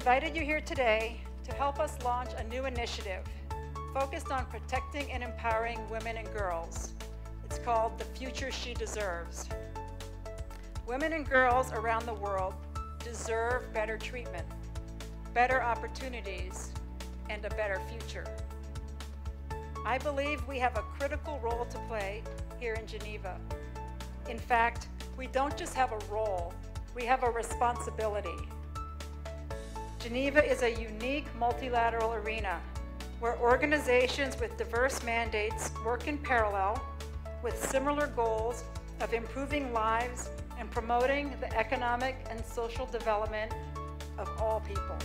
invited you here today to help us launch a new initiative focused on protecting and empowering women and girls. It's called The Future She Deserves. Women and girls around the world deserve better treatment, better opportunities, and a better future. I believe we have a critical role to play here in Geneva. In fact, we don't just have a role, we have a responsibility. Geneva is a unique multilateral arena where organizations with diverse mandates work in parallel with similar goals of improving lives and promoting the economic and social development of all people.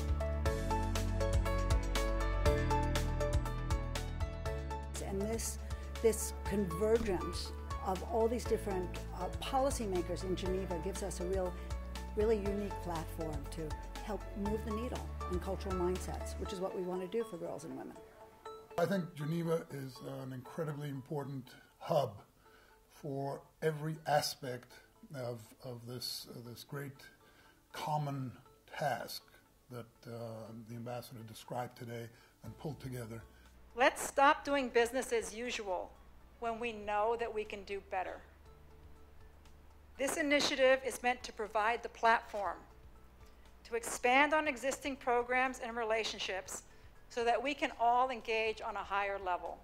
And this convergence of all these different policymakers in Geneva gives us a really unique platform to help move the needle in cultural mindsets, which is what we want to do for girls and women. I think Geneva is an incredibly important hub for every aspect of this great common task that the ambassador described today and pulled together. Let's stop doing business as usual when we know that we can do better. This initiative is meant to provide the platform to expand on existing programs and relationships so that we can all engage on a higher level.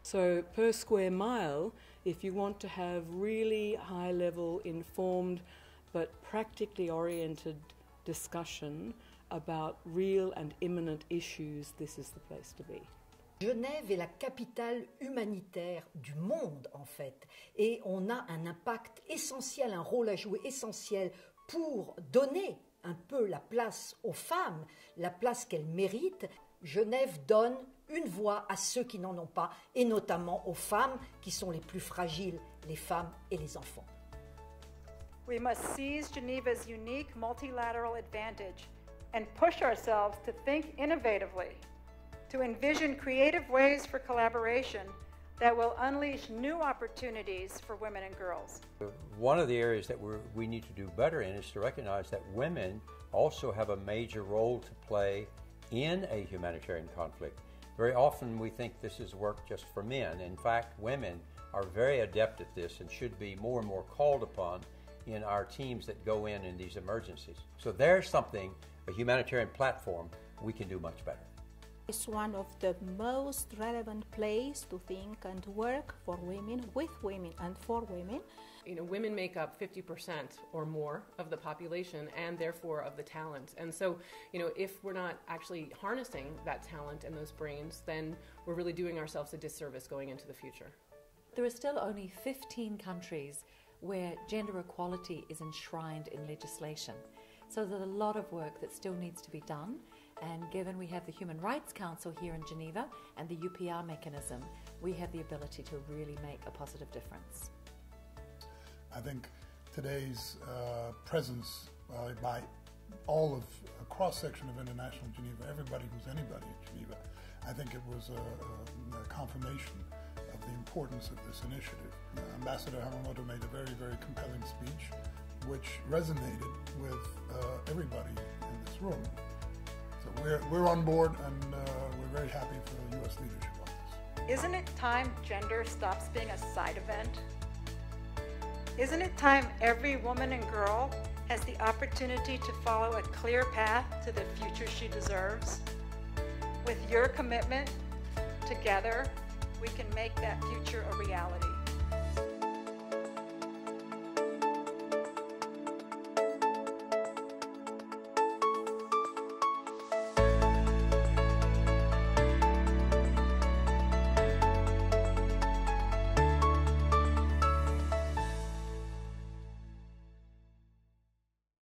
So per square mile, if you want to have really high-level, informed, but practically oriented discussion about real and imminent issues, this is the place to be. Genève est la capitale humanitaire du monde, en fait, et on a un impact essentiel, un rôle à jouer essentiel pour donner un peu la place aux femmes, la place qu'elles méritent. Genève donne une voix à ceux qui n'en ont pas, et notamment aux femmes qui sont les plus fragiles, les femmes et les enfants. We must seize Geneva's unique multilateral advantage and push ourselves to think innovatively, to envision creative ways for collaboration that will unleash new opportunities for women and girls. One of the areas that we need to do better in is to recognize that women also have a major role to play in a humanitarian conflict. Very often we think this is work just for men. In fact, women are very adept at this and should be more and more called upon in our teams that go in these emergencies. So there's something, a humanitarian platform, we can do much better. It's one of the most relevant places to think and work for women, with women and for women. You know, women make up 50% or more of the population and therefore of the talent. And so, you know, if we're not actually harnessing that talent and those brains, then we're really doing ourselves a disservice going into the future. There are still only 15 countries where gender equality is enshrined in legislation. So there's a lot of work that still needs to be done. And given we have the Human Rights Council here in Geneva and the UPR mechanism, we have the ability to really make a positive difference. I think today's presence by all of a cross-section of international Geneva, everybody who's anybody in Geneva, I think it was a confirmation of the importance of this initiative. Ambassador Hamamoto made a very, very compelling speech which resonated with everybody in this room. So we're on board, and we're very happy for the U.S. leadership on this. Isn't it time gender stops being a side event? Isn't it time every woman and girl has the opportunity to follow a clear path to the future she deserves? With your commitment, together, we can make that future a reality.